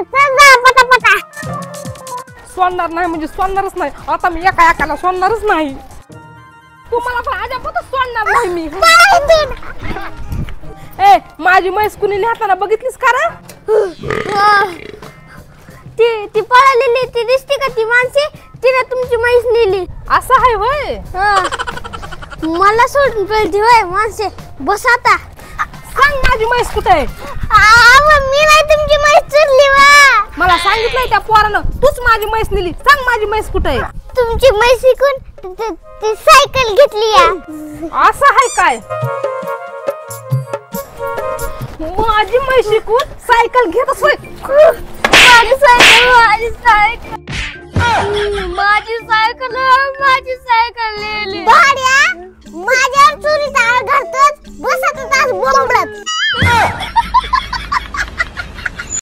पटापटा सोडणार नाही म्हणजे सोडणारच नाही. आता मी एका एकाला सोडणारच नाही. तुम्हाला पण अजिबातच सोडणार नाही मी. ए माझी म्हैस कुणी नेताना बघितलीस का रे? ती पळालेली ती दिसते का ती माणसे तिने तुमची म्हैस नेली. असं आहे होय? मला सोडून पळती होय माणसे. बस आता सांग माझी म्हैस कुठे आहे? मी नाही तुमची म्हैस चोरली वा. मला सांगितलंय त्या पोरानं तूच माझी म्हैस नेली. सांग माझी म्हैस कुठे आहे? तुमची म्हैस विकून ती सायकल घेतली या. असं आहे काय? माझी म्हैस विकून सायकल घेत असोय. माझी सायकल नेली. भाड्या माझ्यावर चोरीचा आळ घालतोस. बस आता तास बोंबडत.